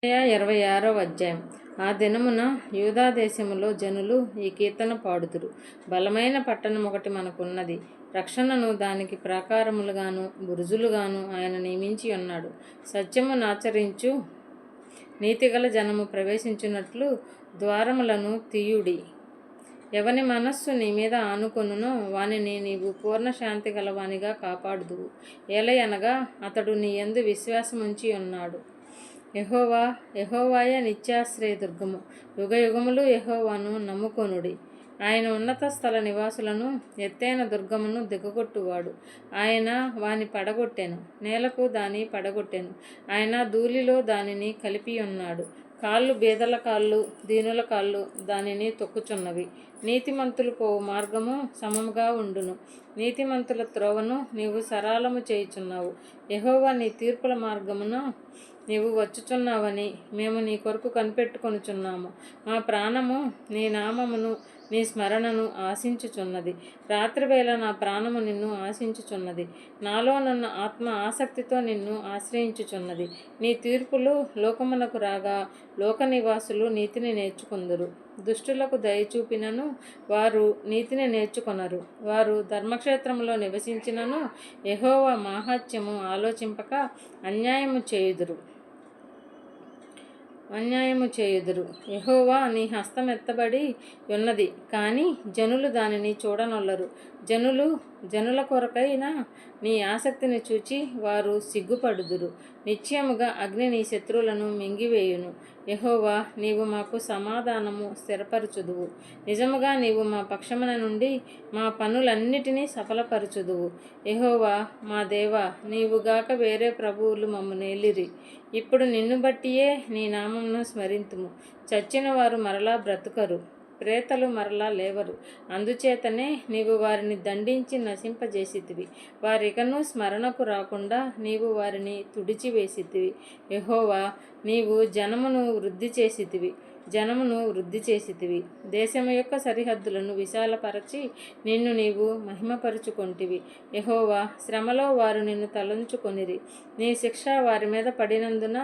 26వ అధ్యాయం. ఆ దినమున యూదాదేశములో జనులు ఈ కీర్తన పాడుదురు. బలమైన పట్టణం ఒకటి మనకున్నది, రక్షణను దానికి ప్రాకారములుగాను బురుజులుగాను ఆయన నియమించి ఉన్నాడు. సత్యమునాచరించు నీతిగల జనము ప్రవేశించున్నట్లు ద్వారములను తీయుడి. ఎవని మనస్సు నీ మీద ఆనుకొనునో వానిని నీవు పూర్ణ శాంతి గలవానిగా కాపాడుదువు. ఏలయనగా అతడు నీ యందు విశ్వాసముంచి ఉన్నాడు. యెహోవాయే నిత్యాశ్రయ దుర్గము. యుగయుగములు యెహోవాను నమ్ముకొనుడి. ఆయన ఉన్నత స్థల నివాసులను ఎత్తైన దుర్గమును దిగగొట్టువాడు. ఆయన వాని పడగొట్టెను, నేలకు దాని పడగొట్టెను. ఆయన ధూళిలో దానిని కలిపి ఉన్నాడు. కాళ్ళు బీదల కాళ్ళు, దీనుల కాళ్ళు దానిని తొక్కుచున్నవి. నీతిమంతులు పోవు మార్గము సమముగా ఉండును. నీతిమంతుల త్రోవను నీవు సరళము చేయుచున్నావు. యెహోవా నీ తీర్పుల మార్గమున నీవు వచ్చుచున్నావని మేము నీ కొరకు కనిపెట్టుకొనుచున్నాము. మా ప్రాణము నీ నామమును నీ స్మరణను ఆశించుచున్నది. రాత్రివేళ నా ప్రాణము నిన్ను ఆశించుచున్నది. నాలోనున్న ఆత్మ ఆసక్తితో నిన్ను ఆశ్రయించుచున్నది. నీ తీర్పులు లోకమునకు రాగా లోక నివాసులు నీతిని నేర్చుకుందురు. దుష్టులకు దయచూపినను వారు నీతిని నేర్చుకొనరు. వారు ధర్మక్షేత్రంలో నివసించినను యెహోవా మాహాత్మ్యము ఆలోచింపక అన్యాయము చేయుదురు. యెహోవా నీ హస్తం ఎత్తబడి ఉన్నది, కానీ జనులు దానిని చూడనొల్లరు. జనుల కొరకైన నీ ఆసక్తిని చూచి వారు సిగ్గుపడుదురు. నిశ్చయముగా అగ్ని నీ శత్రువులను మింగివేయును. యెహోవా, నీవు మాకు సమాధానము స్థిరపరచుదువు. నిజముగా నీవు మా పక్షమున నుండి మా పనులన్నిటినీ సఫలపరచుదువు. యెహోవా మా దేవా, నీవుగాక వేరే ప్రభువులు మమ్ము నేలిరి. ఇప్పుడు నిన్ను బట్టియే నీ నామమును స్మరింతుము. చచ్చిన వారు మరలా బ్రతుకరు, ప్రేతలు మరలా లేవరు. అందుచేతనే నీవు వారిని దండించి నశింపజేసితివి. వారికను స్మరణకు రాకుండా నీవు వారిని తుడిచివేసితివి. యెహోవా, నీవు జనమును వృద్ధి చేసితివి. దేశము యొక్క సరిహద్దులను విశాలపరచి నిన్ను నీవు మహిమపరుచుకొంటివి. యెహోవా, శ్రమలో వారు నిన్ను తలంచుకొనిరి. నీ శిక్ష వారి మీద పడినందున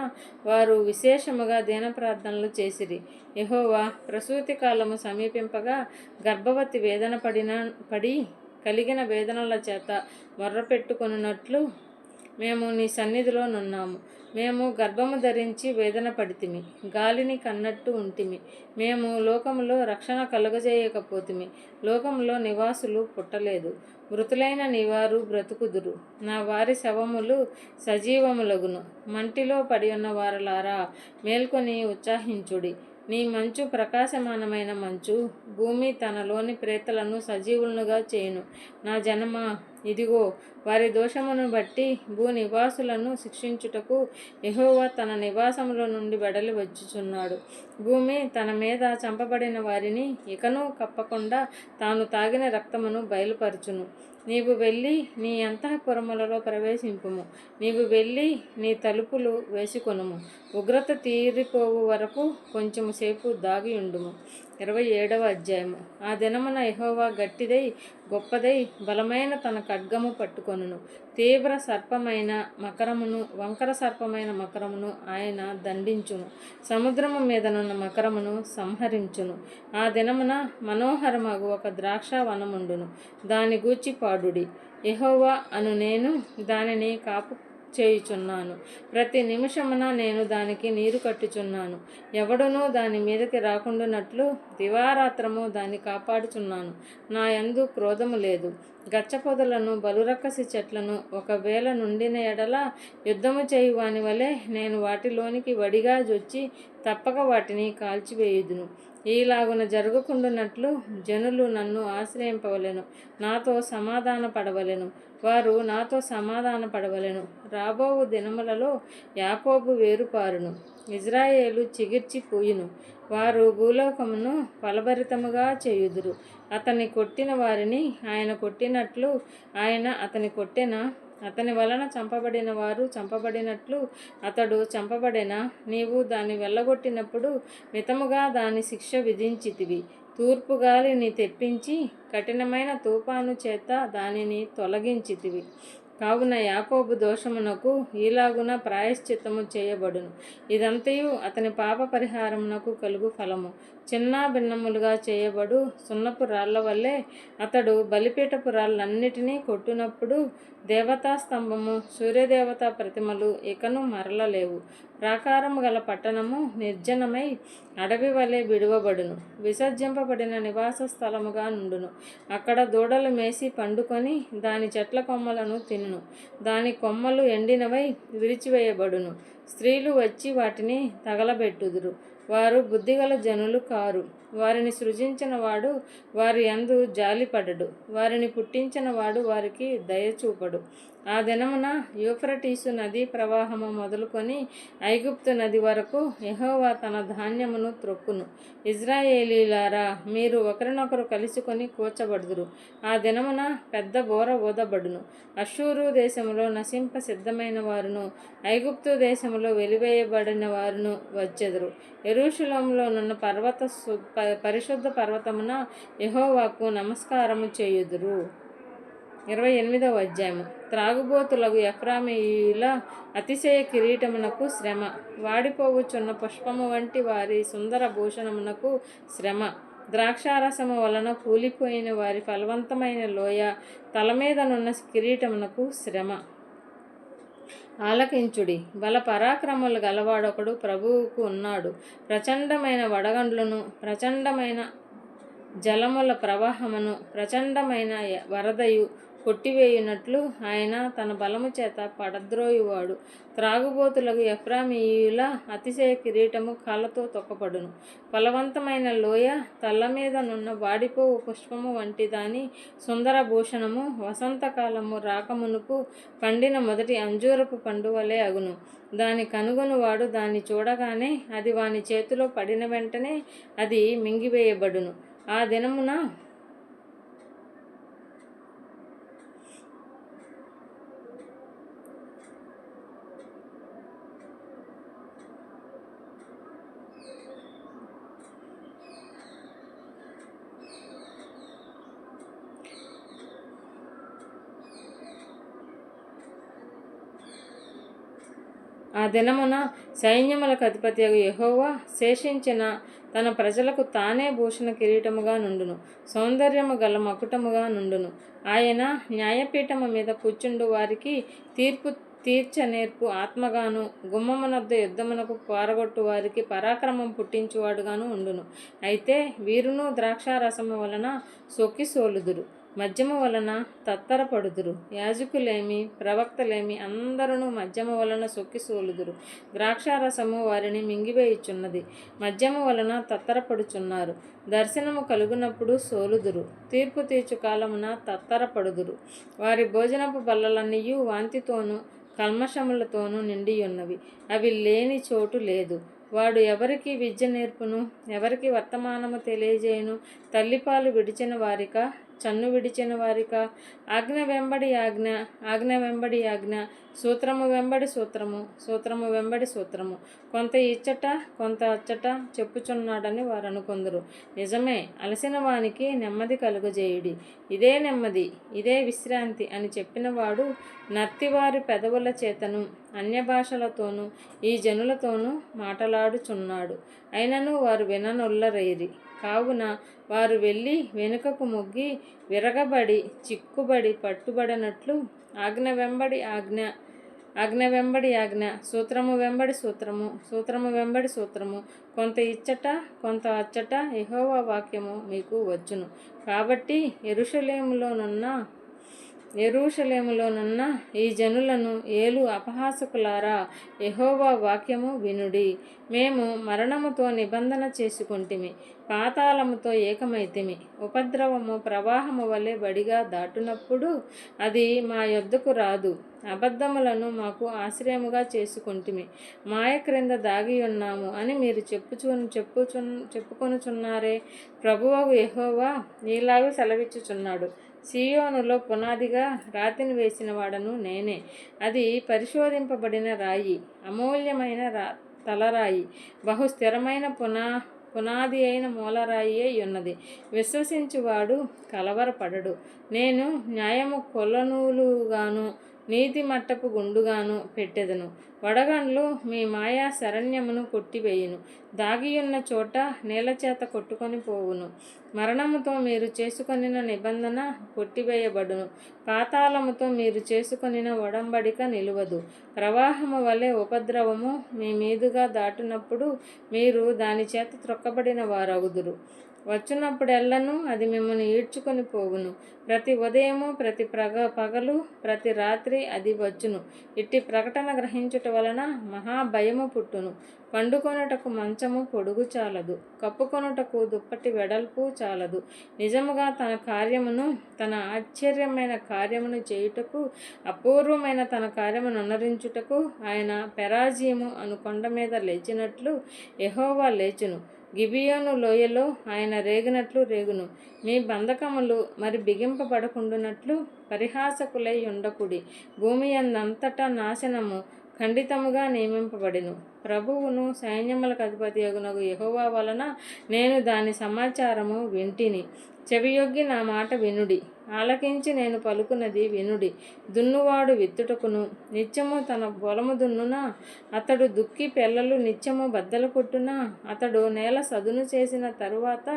వారు విశేషముగా దీనప్రార్థనలు చేసిరి. యెహోవా, ప్రసూతి కాలము సమీపింపగా గర్భవతి వేదన పడి కలిగిన వేదనల చేత మొర్రపెట్టుకొనున్నట్లు మేము నీ సన్నిధిలో నున్నాము. మేము గర్భము ధరించి వేదన పడితిమి, గాలిని కన్నట్టు ఉంటిమి. మేము లోకములో రక్షణ కలుగజేయకపోతిమి. లోకములో నివాసులు పుట్టలేదు. మృతులైన నీవారు బ్రతుకుదురు. నా వారి శవములు సజీవములగును. మంటిలో పడి ఉన్న వారలారా, మేల్కొని ఉత్సాహించుడి. నీ మంచు ప్రకాశమానమైన మంచు భూమి తనలోని ప్రేతలను సజీవులుగా చేయును. నా జనమా, ఇదిగో, వారి దోషమును బట్టి భూనివాసులను శిక్షించుటకు యెహోవా తన నివాసములో నుండి వెడలి వచ్చుచున్నాడు. భూమి తన మీద చంపబడిన వారిని ఇకను కప్పకుండా తాను తాగిన రక్తమును బయలుపరచును. నీవు వెళ్ళి నీ అంతఃపురములలో ప్రవేశింపుము. నీవు వెళ్ళి నీ తలుపులు వేసుకొనుము. ఉగ్రత తీరిపోవు వరకు కొంచెము సేపు దాగియుండుము. 27వ అధ్యాయము. ఆ దినమున యెహోవా గట్టిదై గొప్పదై బలమైన తన ఖడ్గము పట్టుకొనును. తీవ్ర సర్పమైన మకరమును, వంకర సర్పమైన మకరమును ఆయన దండించును. సముద్రము మీదనున్న మకరమును సంహరించును. ఆ దినమున మనోహరమగు ఒక ద్రాక్షావనముండును. దాని గూర్చి పాడుడి. యెహోవా అను నేను దానిని కాపు చేయుచున్నాను. ప్రతి నిమిషమున నేను దానికి నీరు కట్టుచున్నాను. ఎవడునూ దాని మీదకి రాకుండానట్లు దివారాత్రము దాన్ని కాపాడుచున్నాను. నా యందు క్రోధము లేదు. గచ్చపొదలను బలురక్కసి చెట్లను ఒకవేళ నుండిన ఎడల యుద్ధము చేయువాని వలె నేను వాటిలోనికి వడిగా జొచ్చి తప్పక వాటిని కాల్చివేయుదును. ఈలాగున జరగకుండానట్లు జనులు నన్ను ఆశ్రయింపవలెను, నాతో సమాధాన పడవలెను. వారు నాతో సమాధాన పడవలెను. రాబోవు దినములలో యాకోబు వేరుపారును, ఇజ్రాయేలు చిగిర్చిపోయును. వారు భూలోకమును ఫలభరితముగా చేయుదురు. అతన్ని కొట్టిన వారిని ఆయన కొట్టినట్లు ఆయన అతని కొట్టెనా? అతని వలన చంపబడిన వారు చంపబడినట్లు అతడు చంపబడెనా? నీవు దాన్ని వెళ్ళగొట్టినప్పుడు మితముగా దాని శిక్ష విధించితివి. తూర్పు గాలిని తెప్పించి కఠినమైన తుఫాను చేత దానిని తొలగించితివి. కావున యాకోబు దోషమునకు ఈలాగున ప్రాయశ్చిత్తము చేయబడును. ఇదంతయు అతని పాప పరిహారమునకు కలుగు ఫలము. చిన్న భిన్నములుగా చేయబడు సున్నపు రాళ్ల వల్లే అతడు బలిపీఠపు రాళ్ళన్నిటినీ కొట్టునప్పుడు దేవతా స్తంభము, సూర్యదేవతా ప్రతిమలు ఇకను మరలలేవు. ప్రాకారము గల పట్టణము నిర్జనమై అడవి వలె విడువబడును, విసర్జింపబడిన నివాస స్థలముగా నుండును. అక్కడ దూడలు మేసి పండుకొని దాని చెట్ల కొమ్మలను తినును. దాని కొమ్మలు ఎండినవై విరిచివేయబడును. స్త్రీలు వచ్చి వాటిని తగలబెట్టుదురు. వారు బుద్ధిగల జనులు కారు. వారిని సృజించిన వాడు వారి యందు జాలిపడడు. వారిని పుట్టించిన వాడు వారికి దయచూపడు. ఆ దినమున యూఫ్రటీసు నదీ ప్రవాహము మొదలుకొని ఐగుప్తు నది వరకు యెహోవా తన ధాన్యమును త్రొక్కును. ఇజ్రాయేలీలారా, మీరు ఒకరినొకరు కలుసుకొని కూర్చబడుదురు. ఆ దినమున పెద్ద బోర ఊదబడును. అష్షూరు దేశములో నశింప సిద్ధమైన వారును, ఐగుప్తు దేశములో వెలివేయబడిన వారును వచ్చెదరు. యెరూషలేములోనున్న పరిశుద్ధ పర్వతమున యెహోవాకు నమస్కారము చేయుదురు. 28వ అధ్యాయము. త్రాగుబోతులకు ఎఫ్రాయిమీయుల అతిశయ కిరీటమునకు శ్రమ. వాడిపోవుచున్న పుష్పము వంటి వారి సుందర భూషణమునకు శ్రమ. ద్రాక్షారసము వలన కూలిపోయిన వారి ఫలవంతమైన లోయ తలమీదనున్న కిరీటమునకు శ్రమ. ఆలకించుడి, బల పరాక్రమములు గలవాడొకడు ప్రభువుకు ఉన్నాడు. ప్రచండమైన వడగండ్లను, ప్రచండమైన జలముల ప్రవాహమును, ప్రచండమైన వరదయు కొట్టివేయునట్లు ఆయన తన బలము చేత పడద్రోయువాడు. త్రాగుబోతులకు ఎఫ్రాయిమీయుల అతిశయ కిరీటము కాళ్ళతో తొక్కపడును. ఫలవంతమైన లోయ తల్ల మీద నున్న వాడిపోవు పుష్పము వంటి దాని సుందర భూషణము వసంతకాలము రాకమునుపు పండిన మొదటి అంజూరపు పండు వలె అగును. దాని కనుగొనువాడు దాన్ని చూడగానే అది వాని చేతిలో పడిన వెంటనే అది మింగివేయబడును. ఆ దినమున సైన్యములకు అధిపతియగు యెహోవా శేషించిన తన ప్రజలకు తానే భూషణ కిరీటముగా నుండును, సౌందర్యము గల మకుటముగా నుండును. ఆయన న్యాయపీఠము మీద కూర్చుండు వారికి తీర్పు తీర్చనేర్పు ఆత్మగాను, గుమ్మమునొద్ద యుద్ధమునకు పారగొట్టు వారికి పరాక్రమం పుట్టించువాడుగాను ఉండును. అయితే వీరును ద్రాక్షారసము వలన సోలుదురు, మద్యము వలన తత్తరపడుదురు. యాజకులేమి ప్రవక్తలేమి అందరూ మద్యము వలన సోలుదురు. ద్రాక్షారసము వారిని మింగివేయుచున్నది, మద్యము వలన తత్తరపడుచున్నారు. దర్శనము కలుగునప్పుడు సోలుదురు, తీర్పు తీర్చు కాలమున తత్తరపడుదురు. వారి భోజనపు బల్లలన్నీయు వాంతితోనూ కల్మషములతోనూ నిండియున్నవి, అవి లేని చోటు లేదు. వాడు ఎవరికి విద్య నేర్పును, ఎవరికి వర్తమానము తెలియజేయును? తల్లిపాలు విడిచిన వారికా, చన్ను విడిచిన వారికా? ఆజ్ఞ వెంబడి ఆజ్ఞ, ఆజ్ఞ వెంబడి ఆజ్ఞ, సూత్రము వెంబడి సూత్రము, సూత్రము వెంబడి సూత్రము, కొంత ఇచ్చట కొంత అచ్చట చెప్పుచున్నాడని వారు అనుకొందురు. నిజమే, అలసిన వానికి నెమ్మది కలుగజేయుడి, ఇదే నెమ్మది, ఇదే విశ్రాంతి అని చెప్పినవాడు నత్తివారి పెదవుల చేతను అన్యభాషలతోనూ ఈ జనులతోనూ మాటలాడుచున్నాడు. అయినను వారు విననొల్లరైరి. కావున వారు వెళ్ళి వెనుకకు మొగ్గి విరగబడి చిక్కుబడి పట్టుబడినట్లు ఆజ్ఞ వెంబడి ఆజ్ఞ, ఆజ్ఞ వెంబడి ఆజ్ఞ, సూత్రము వెంబడి సూత్రము, సూత్రము వెంబడి సూత్రము, కొంత ఇచ్చట కొంత అచ్చట యెహోవా వాక్యము మీకు వచ్చును. కాబట్టి యెరూషలేములోనున్న ఈ జనులను ఏలు అపహాసకులారా, యెహోవా వాక్యము వినుడి. మేము మరణముతో నిబంధన చేసుకొంటిమి, పాతాళముతో ఏకమైతిమి. ఉపద్రవము ప్రవాహము వలె బడిగా దాటునప్పుడు అది మా యొద్దకు రాదు. అబద్ధములను మాకు ఆశ్రయముగా చేసుకొంటిమి, మాయ క్రింద దాగియున్నాము అని మీరు చెప్పుకొనుచున్నారే. ప్రభువగు యెహోవా ఈలాగు సెలవిచ్చుచున్నాడు, సీయోనులో పునాదిగా రాతిని వేసిన వాడను నేనే. అది పరిశోధింపబడిన రాయి, అమూల్యమైన తలరాయి, బహు స్థిరమైన పునాది అయిన మూలరాయి అయి ఉన్నది. విశ్వసించువాడు కలవరపడడు. నేను న్యాయము కొలనూలుగాను నీతి మట్టపు గుండుగాను పెట్టెదను. వడగండ్లు మీ మాయా శరణ్యమును కొట్టివేయును. దాగియున్న చోట నేలచేత కొట్టుకొని పోవును. మరణముతో మీరు చేసుకొనిన నిబంధన కొట్టివేయబడును. పాతాళముతో మీరు చేసుకొనిన ఒడంబడిక నిలువదు. ప్రవాహము వలె ఉపద్రవము మీ మీదుగా దాటినప్పుడు మీరు దాని చేత త్రొక్కబడిన వారగుదురు. వచ్చినప్పుడెల్లను అది మిమ్మల్ని ఈడ్చుకొని పోవును. ప్రతి ఉదయము, ప్రతి పగలు, ప్రతి రాత్రి అది వచ్చును. ఇట్టి ప్రకటన గ్రహించుట వలన మహాభయము పుట్టును. పండుకొనుటకు మంచము పొడుగు చాలదు, కప్పుకొనుటకు దుప్పటి వెడల్పు చాలదు. నిజముగా తన కార్యమును, తన ఆశ్చర్యమైన కార్యమును చేయుటకు, అపూర్వమైన తన కార్యమును అనుసరించుటకు ఆయన పెరాజీము అను కొండ మీద లేచినట్లు యెహోవా లేచును. గిబియోను లోయలో ఆయన రేగినట్లు రేగును. మీ బంధకములు మరి బిగింపబడకుండునట్లు పరిహాసకులై ఉండకుడి. భూమి అందంతటా నాశనము ఖండితముగా నియమింపబడిను. ప్రభువును సైన్యములకు అధిపతియగు యెహోవా వలన నేను దాని సమాచారము వింటిని. చెవియొగ్గి నా మాట వినుడి. ఆలకించి నేను పలుకున్నది వినుడి. దున్నువాడు విత్తుటకును నిత్యము తన పొలము దున్నునా, అతడు దుక్కి పెళ్ళలు నిత్యము బద్దలు కొట్టునా, అతడు నేల సదును చేసిన తరువాత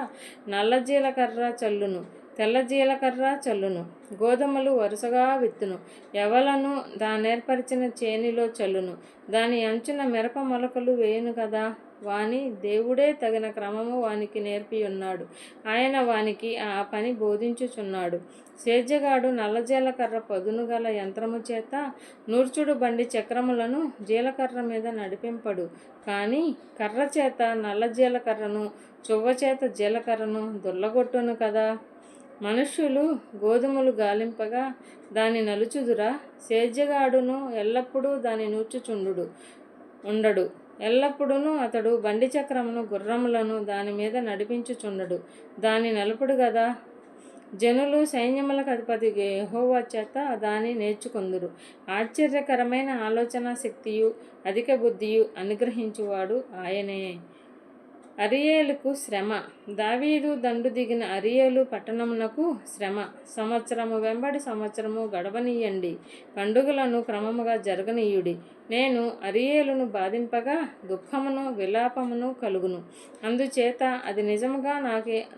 నల్ల జీలకర్ర చల్లును, తెల్ల జీలకర్ర చల్లును. గోధుమలు వరుసగా విత్తును, ఎవలను దానేర్పరిచిన చేనిలో చల్లును. దాని అంచున మిరప మొలకలు వేయును కదా. వాని దేవుడే తగిన క్రమము వానికి నేర్పి ఉన్నాడు. ఆయన వానికి ఆ పని బోధించుచున్నాడు. సేద్యగాడు నల్ల జీలకర్ర పదును గల యంత్రము చేత నూర్చుడు బండి చక్రములను జీలకర్ర మీద నడిపింపడు. కానీ కర్ర చేత నల్ల జీలకర్రను, చువ్వ చేత జీలకర్రను దుల్లగొట్టును కదా. మనుష్యులు గోధుమలు గాలింపగా దాని నలుచుదురా? సేద్యగాడును ఎల్లప్పుడూ దాని నూర్చుచుండు ఉండడు. ఎల్లప్పుడూ అతడు బండి చక్రమును, గుర్రములను దాని మీద నడిపించుచుండడు, దాని నలుపుడు గదా. జనులు సైన్యములకు అధిపతి యెహోవా చేత దాన్ని నేర్చుకొందురు. ఆశ్చర్యకరమైన ఆలోచన శక్తియు అధిక బుద్ధియు అనుగ్రహించువాడు ఆయనే. అరియేలుకు శ్రమ. దావీదు దండు దిగిన అరియేలు పట్టణమునకు శ్రమ. సంవత్సరము వెంబడి సంవత్సరము గడవనీయండి. పండుగలను క్రమముగా జరగనీయుడి. నేను అరియేలును బాధింపగా దుఃఖమును విలాపమును కలుగును. అందుచేత అది నిజముగా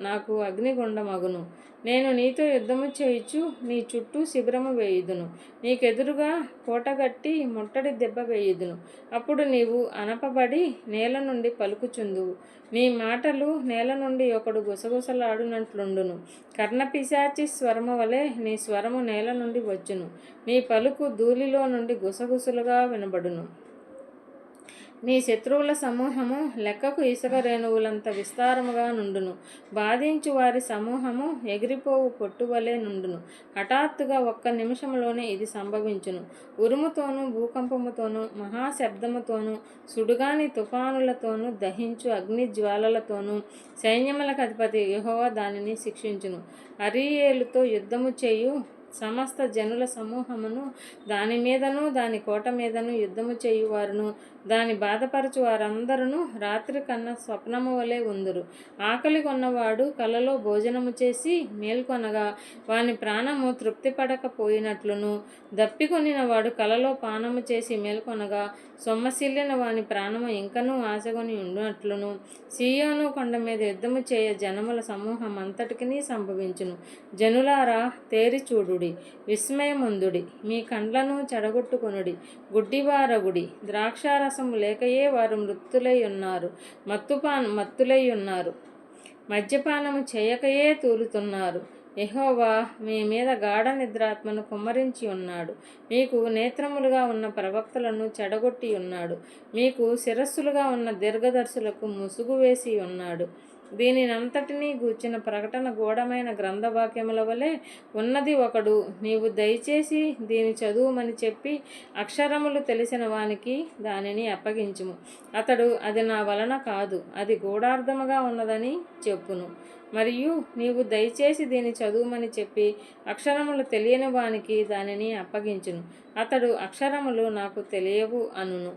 నాకు అగ్నిగుండమగును. నేను నీతో యుద్ధము చేయుచు నీ చుట్టూ శిబిరము వేయుదును. నీకెదురుగా కోటగట్టి ముట్టడి దెబ్బ వేయుదును. అప్పుడు నీవు అనపబడి నేల నుండి పలుకుచుందువు. నీ మాటలు నేల నుండి ఒకడు గుసగుసలాడునట్లుండును. కర్ణపిశాచి స్వరము వలె నీ స్వరము నేల నుండి వచ్చును. నీ పలుకు ధూళిలో నుండి గుసగుసలుగా వినబడును. నీ శత్రువుల సమూహము లెక్కకు ఇసుక రేణువులంత విస్తారముగా నుండును. బాధించు వారి సమూహము ఎగిరిపోవు పొట్టువలే నుండును. హఠాత్తుగా ఒక్క నిమిషంలోనే ఇది సంభవించును. ఉరుముతోనూ భూకంపముతోనూ మహాశబ్దముతోనూ సుడుగాని తుఫానులతోనూ దహించు అగ్ని జ్వాలలతోనూ సైన్యములకు అధిపతి యెహోవా దానిని శిక్షించును. అరీయేలుతో యుద్ధము చేయు సమస్త జనుల సమూహమును, దాని మీదను దాని కోట మీదను యుద్ధము చేయువారును, దాని బాధపరచు వారందరూ రాత్రి కన్న స్వప్నము వలె ఉందురు. ఆకలి కొన్నవాడు కలలో భోజనము చేసి మేల్కొనగా వాని ప్రాణము తృప్తిపడకపోయినట్లును, దప్పికొనిన వాడు కలలో పానము చేసి మేల్కొనగా సొమ్మసిల్లిన వాని ప్రాణము ఇంకనూ ఆశగొని ఉన్నట్లును సీయోను కొండ మీద యుద్ధము చేయ జనముల సమూహం అంతటికి సంభవించును. జనులారా, తేరి చూడుడి, విస్మయముందుడి, మీ కండ్లను చెడగొట్టుకొనుడి. గుడ్డివారగుడి. ద్రాక్షారసము లేకయే వారు మత్తులై ఉన్నారు. మద్యపానము చేయకయే తూలుతున్నారు. యెహోవా మీ మీద గాఢ నిద్రాత్మను కుమ్మరించి ఉన్నాడు. మీకు నేత్రములుగా ఉన్న ప్రవక్తలను చెడగొట్టి ఉన్నాడు. మీకు శిరస్సులుగా ఉన్న దీర్ఘదర్శులకు ముసుగు వేసి ఉన్నాడు. దీనినంతటినీ గూర్చిన ప్రకటన గూఢమైన గ్రంథవాక్యముల వలె ఉన్నది. ఒకడు నీవు దయచేసి దీని చదువుమని చెప్పి అక్షరములు తెలిసిన వానికి దానిని అప్పగించుము. అతడు అది నా వలన కాదు, అది గూఢార్థముగా ఉన్నదని చెప్పును. మరియు నీవు దయచేసి దీని చదువుమని చెప్పి అక్షరములు తెలియని వానికి దానిని అప్పగించును. అతడు అక్షరములు నాకు తెలియవు అనును.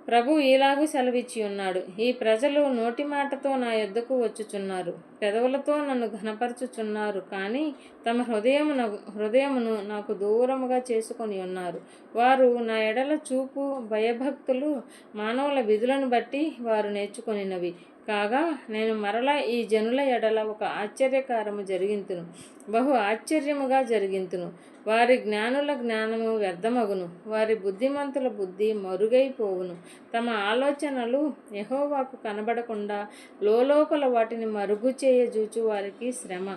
ప్రభు ఈలాగు సెలవిచ్చి ఉన్నాడు, ఈ ప్రజలు నోటి మాటతో నా యొద్దకు వచ్చుచున్నారు, పెదవులతో నన్ను ఘనపరచుచున్నారు, కానీ తమ హృదయమును నాకు దూరముగా చేసుకొని ఉన్నారు. వారు నా ఎడల చూపు భయభక్తులు మానవుల విధులను బట్టి వారు నేర్చుకొనినవి కాగా, నేను మరలా ఈ జనుల ఎడల ఒక ఆశ్చర్యకారము జరిగింతును, బహు ఆశ్చర్యముగా జరిగింతును. వారి జ్ఞానుల జ్ఞానము వ్యర్థమగును, వారి బుద్ధిమంతుల బుద్ధి మరుగైపోవును. తమ ఆలోచనలు యెహోవాకు కనబడకుండా లోపల వాటిని మరుగు చేయజూచు వారికి శ్రమ.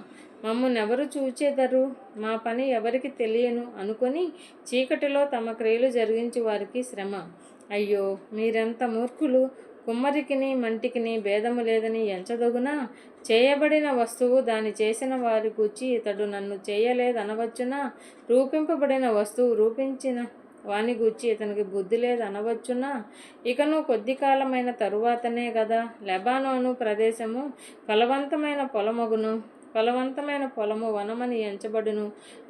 మమ్మునెవరు చూచెదరు, మా పని ఎవరికి తెలియను అనుకొని చీకటిలో తమ క్రియలు జరిగించు వారికి శ్రమ. అయ్యో, మీరెంత మూర్ఖులు! కుమ్మరికిని మంటికిని భేదము లేదని ఎంచదగునా? చేయబడిన వస్తువు దాని చేసిన వారి గూర్చి ఇతడు నన్ను చేయలేదనవచ్చునా? రూపింపబడిన వస్తువు రూపించిన వాని గూర్చి ఇతనికి బుద్ధి లేదనవచ్చునా? ఇకను కొద్ది కాలమైన తరువాతనే గదా లెబానోను ప్రదేశము ఫలవంతమైన పొలము వనమని ఎంచబడును.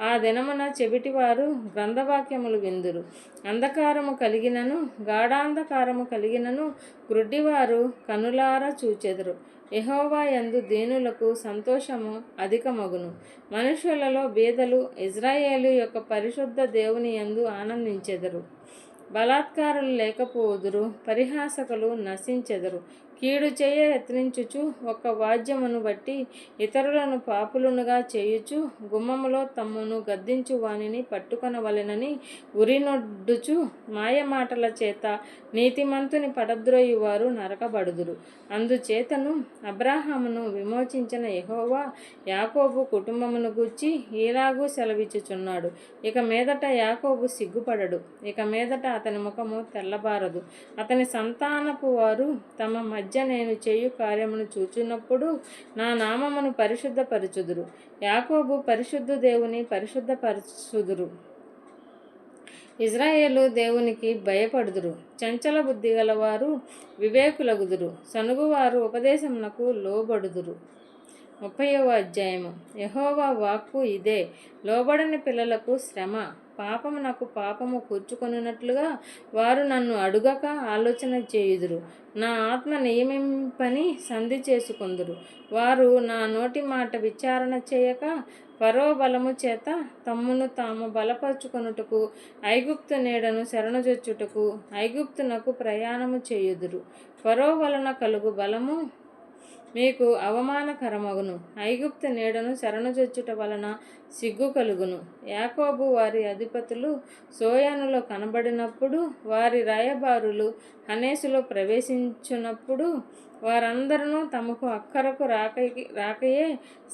ఆ దినమున చెవిటివారు గ్రంథవాక్యములు విందురు. అంధకారము కలిగినను గాఢాంధకారము కలిగినను గ్రుడ్డివారు కనులారా చూచెదరు. యెహోవా యందు దీనులకు సంతోషము అధికమగును. మనుషులలో బీదలు ఇజ్రాయేలు యొక్క పరిశుద్ధ దేవుని యందు ఆనందించెదరు. బలాత్కారులు లేకపోదురు, పరిహాసకులు నశించెదరు. కీడు చేయ యత్నించుచు ఒక్క వాద్యమును బట్టి ఇతరులను పాపులునుగా చేయుచు గుమ్మములో తమ్మును గద్దించు వానిని పట్టుకొనవలెనని ఉరినొడ్డుచు మాయమాటల చేత నీతిమంతుని పడద్రోయువారు నరకబడుదురు. అందుచేతను అబ్రాహామును విమోచించిన యెహోవా యాకోబు కుటుంబమును గూర్చి ఈలాగూ సెలవిచ్చుచున్నాడు, ఇక మీదట యాకోబు సిగ్గుపడడు, ఇక మీదట అతని ముఖము తెల్లబారదు. అతని సంతానపు వారు తమ మధ్య నేను చేయు కార్యమును చూచున్నప్పుడు నా నామమును పరిశుద్ధపరచుదురు. యాకోబు పరిశుద్ధ దేవుని పరిశుద్ధపరచుదురు. ఇజ్రాయేలు దేవునికి భయపడుదురు. చంచల బుద్ధి గలవారు వివేకులగుదురు. సనుగువారు ఉపదేశమునకు లోబడుదురు. 30వ అధ్యాయము. యెహోవా వాక్కు ఇదే, లోబడని పిల్లలకు శ్రమ. పాపమునకు పాపము కూర్చుకొనున్నట్లుగా వారు నన్ను అడుగక ఆలోచన చేయుదురు. నా ఆత్మ నియమింపని సంధి చేసుకొందురు. వారు నా నోటి మాట విచారణ చేయక ఫరో బలము చేత తమ్మును తాము బలపరుచుకొనుటకు ఐగుప్తు నీడను శరణుజొచ్చుటకు ఐగుప్తునకు ప్రయాణము చేయుదురు. ఫరో వలన కలుగు బలము మీకు అవమానకరమగును. ఐగుప్తు నీడను శరణుజొచ్చుట వలన సిగ్గు కలుగును. యాకోబు వారి అధిపతులు సోయానులో కనబడినప్పుడు, వారి రాయబారులు హనేసులో ప్రవేశించున్నప్పుడు వారందరూ తమకు అక్కరకు రాకయే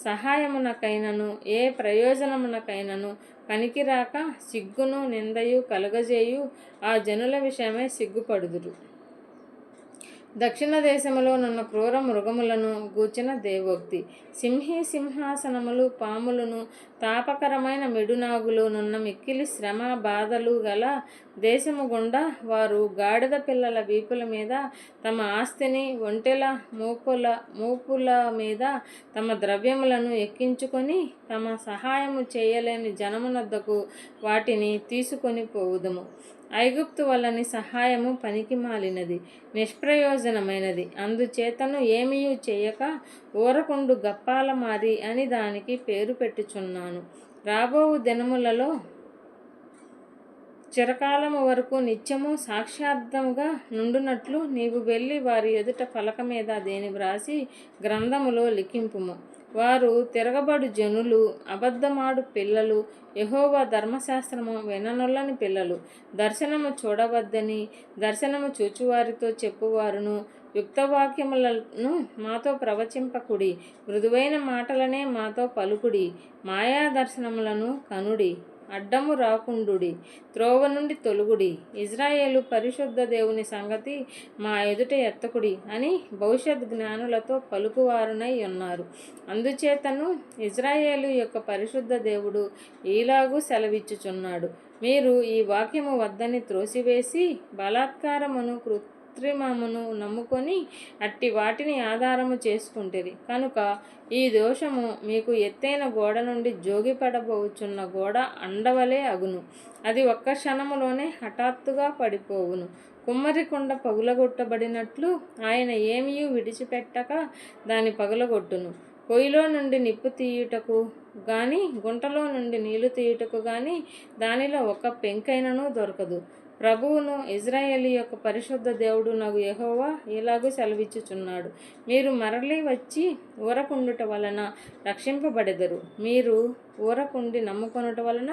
సహాయమునకైనను ఏ ప్రయోజనమునకైనను పనికిరాక సిగ్గును నిందయు కలుగజేయు ఆ జనుల విషయమై సిగ్గుపడుదురు. దక్షిణ దేశములో నున్న క్రూర మృగములను గూర్చిన దేవోక్తి. సింహాసనములు పాములను తాపకరమైన మిడునాగులు నున్న మిక్కిలి శ్రమ బాధలు గల దేశము గుండా వారు గాడిద పిల్లల వీపుల మీద తమ ఆస్తిని, ఒంటెల మూపుల మీద తమ ద్రవ్యములను ఎక్కించుకొని తమ సహాయము చేయలేని జనమునొద్దకు వాటిని తీసుకొని పోవుదము. ఐగుప్తు వల్లని సహాయము పనికిమాలినది, నిష్ప్రయోజనమైనది. అందుచేతను ఏమీయూ చేయక ఊరకుండు గప్పాలమారి అని దానికి పేరు పెట్టుచున్నాను. రాబోవు దినములలో చిరకాలము వరకు నిత్యము సాక్ష్యార్థముగా నుండునట్లు నీవు వెళ్ళి వారి ఎదుట పలక మీద దేని వ్రాసి గ్రంథములో లిఖింపుము. వారు తిరగబడు జనులు, అబద్ధమాడు పిల్లలు, యెహోవా ధర్మశాస్త్రము విననొల్లని పిల్లలు, దర్శనము చూడవద్దని దర్శనము చూచువారితో చెప్పువారును, యుక్తవాక్యములను మాతో ప్రవచింపకుడి, మృదువైన మాటలనే మాతో పలుకుడి, మాయా దర్శనములను కనుడి, అడ్డము రాకుండుడి, త్రోవ నుండి తొలుగుడి, ఇజ్రాయేలు పరిశుద్ధ దేవుని సంగతి మా ఎదుట ఎత్తకుడి అని భవిష్యత్ జ్ఞానులతో పలుకువారునై ఉన్నారు. అందుచేతను ఇజ్రాయేలు యొక్క పరిశుద్ధ దేవుడు ఈలాగూ సెలవిచ్చుచున్నాడు, మీరు ఈ వాక్యము వద్దని త్రోసివేసి బలాత్కారమును కృత్రిమమును నమ్ముకొని అట్టి వాటిని ఆధారము చేసుకుంటిరి కనుక ఈ దోషము మీకు ఎత్తైన గోడ నుండి జోగిపడబోచున్న గోడ అండవలే అగును. అది ఒక్క క్షణములోనే హఠాత్తుగా పడిపోవును. కుమ్మరి కుండ పగులగొట్టబడినట్లు ఆయన ఏమీ విడిచిపెట్టక దాన్ని పగులగొట్టును. పొయ్యిలో నుండి నిప్పు తీయుటకు గాని గుంటలో నుండి నీళ్లు తీయుటకు గాని దానిలో ఒక పెంకైనను దొరకదు. ప్రభువును ఇజ్రాయేలు యొక్క పరిశుద్ధ దేవుడు నగు యెహోవా ఇలాగూ సెలవిచ్చుచున్నాడు. మీరు మరలి వచ్చి ఊరకుండుట వలన రక్షింపబడెదరు. మీరు ఊరకుండి నమ్ముకొనుట వలన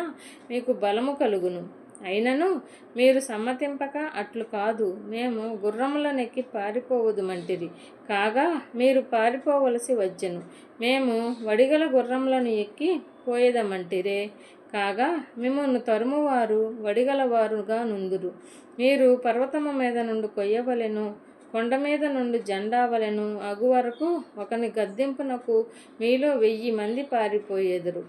మీకు బలము కలుగును. అయినను మీరు సమ్మతింపక అట్లు కాదు, మేము గుర్రములనెక్కి పారిపోవదుమంటిరి. కాగా మీరు పారిపోవలసి వచ్చెను. మేము వడిగల గుర్రములను ఎక్కి పోయేదమంటిరే. కాగా మిమ్మల్ని తరుమువారు వడిగలవారుగా నుందురు. మీరు పర్వతము మీద నుండి కొయ్యవలెను, కొండ మీద నుండి జెండావలెను అగు వరకు ఒకని గద్దింపునకు మీలో 1000 మంది పారిపోయేదురు.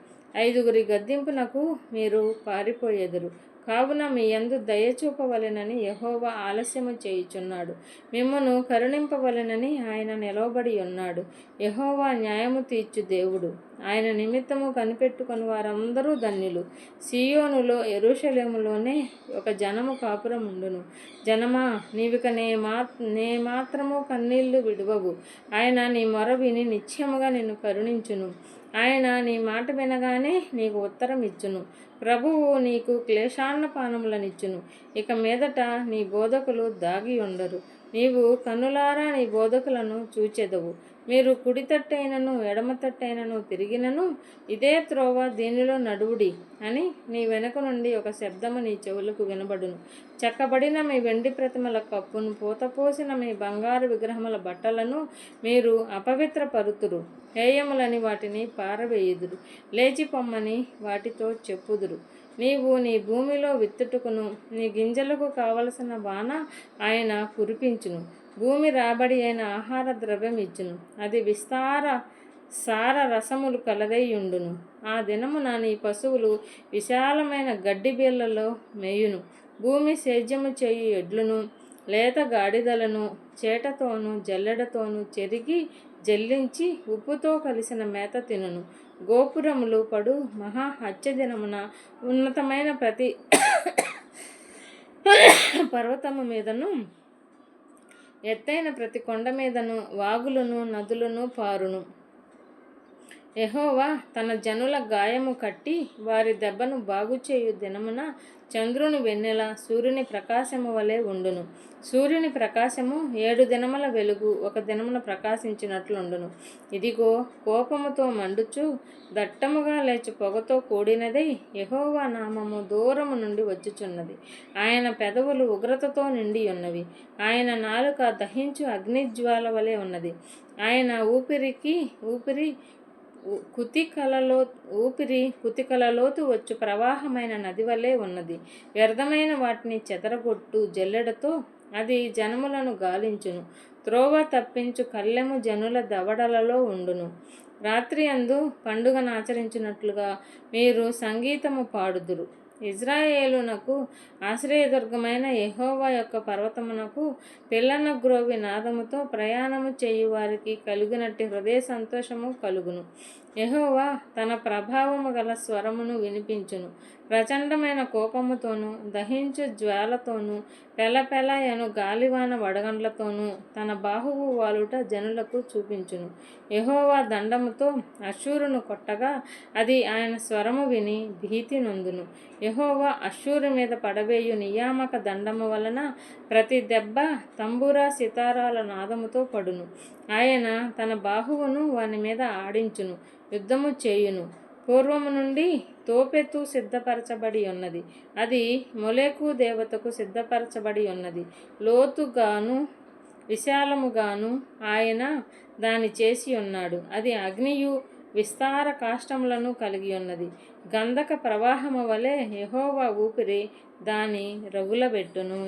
5గురి గద్దింపునకు మీరు పారిపోయేదురు. కావున మీ యందు దయచూపవలెనని యెహోవా ఆలస్యము చేయుచున్నాడు. మిమ్మును కరుణింపవలెనని ఆయన నిలవబడి ఉన్నాడు. యెహోవా న్యాయము తీర్చు దేవుడు. ఆయన నిమిత్తము కనిపెట్టుకుని వారందరూ ధన్యులు. సీయోనులో యెరూషలేములోనే ఒక జనము కాపురం ఉండును. జనమా, నీవిక నే మాత్రము కన్నీళ్లు విడువవు. ఆయన నీ మొర విని నిశ్చయముగా నిన్ను కరుణించును. ఆయన నీ మాట వినగానే నీకు ఉత్తరం ఇచ్చును. ప్రభువు నీకు క్లేశాన్నపానములనిచ్చును. ఇక మీదట నీ బోధకులు దాగి ఉండరు. నీవు కన్నులారా నీ బోధకులను చూచెదవు. మీరు కుడి తట్టైనను ఎడమ తట్టైనను తిరిగినను ఇదే త్రోవ, దీనిలో నడువుడి అని నీ వెనుక నుండి ఒక శబ్దము నీ చెవులకు వినబడును. చెక్కబడిన మీ వెండి ప్రతిమల కప్పును, పూతపోసిన మీ బంగారు విగ్రహముల బట్టలను మీరు అపవిత్రపరుతురు. హేయములని వాటిని పారవేయుదురు. లేచి పొమ్మని వాటితో చెప్పుదురు. నీవు నీ భూమిలో విత్తుటకును నీ గింజలకు కావలసిన వాన ఆయన కురిపించును. భూమి రాబడి అయిన ఆహార ద్రవ్యం ఇచ్చును. అది సార రసములు కలదై ఉండును. ఆ దినమున నీ పశువులు విశాలమైన గడ్డి బీళ్లలో మేయును. భూమి సేద్యము చేయు ఎడ్లను, లేత గాడిదలను చేటతోనూ జల్లెడతోనూ చెరిగి జల్లించి ఉప్పుతో కలిసిన మేత తినును. గోపురములు పడు మహా హత్య దినమున ఉన్నతమైన ప్రతి పర్వతము మీదను ఎత్తైన ప్రతి కొండ మీదను వాగులను నదులను పారును. యెహోవా తన జనుల గాయము కట్టి వారి దెబ్బను బాగుచేయు దినమున చంద్రుని వెన్నెల సూర్యుని ప్రకాశము వలె ఉండును. సూర్యుని ప్రకాశము 7 దినముల వెలుగు ఒక దినమున ప్రకాశించినట్లుండును. ఇదిగో, కోపముతో మండుచు దట్టముగా లేచి పొగతో కూడినదై యెహోవా నామము దూరము నుండి వచ్చుచున్నది. ఆయన పెదవులు ఉగ్రతతో నిండి ఉన్నవి. ఆయన నాలుక దహించు అగ్నిజ్వాల వలె ఉన్నది. ఆయన ఊపిరి కుతికలలోతు వచ్చు ప్రవాహమైన నది వలె ఉన్నది. వ్యర్థమైన వాటిని చెదరగొట్టు జల్లెడతో అది జనములను గాలించును. త్రోవ తప్పించు కళ్ళెము జనుల దవడలలో ఉండును. రాత్రి అందు పండుగను ఆచరించినట్లుగా మీరు సంగీతము పాడుదురు. ఇజ్రాయేలునకు ఆశ్రయదుర్గమైన యెహోవా యొక్క పర్వతమునకు పిల్లన గ్రోవి నాదముతో ప్రయాణము చేయు వారికి కలుగునట్టి హృదయ సంతోషము కలుగును. యెహోవా తన ప్రభావము గల స్వరమును వినిపించును. ప్రచండమైన కోపముతోనూ దహించు జ్వాలతోనూ పెలపెలయను గాలివాన వడగండ్లతోనూ తన బాహువు వాలుట జనులకు చూపించును. యెహోవా దండముతో అష్షూరును కొట్టగా అది ఆయన స్వరము విని భీతి నొందును. యెహోవా అష్షూరు మీద పడవేయు నియామక దండము వలన ప్రతి దెబ్బ తంబురా సితారాల నాదముతో పడును. ఆయన తన బాహువును వాని మీద ఆడించును, యుద్ధము చేయును. పూర్వము నుండి తోపెతు సిద్ధపరచబడి ఉన్నది. అది మొలెకు దేవతకు సిద్ధపరచబడి ఉన్నది. లోతుగాను విశాలముగాను ఆయన దాన్ని చేసి ఉన్నాడు. అది అగ్నియు విస్తార కాష్టములను కలిగి ఉన్నది. గంధక ప్రవాహము వలె యెహోవా ఊపిరి దాని రగులబెట్టును.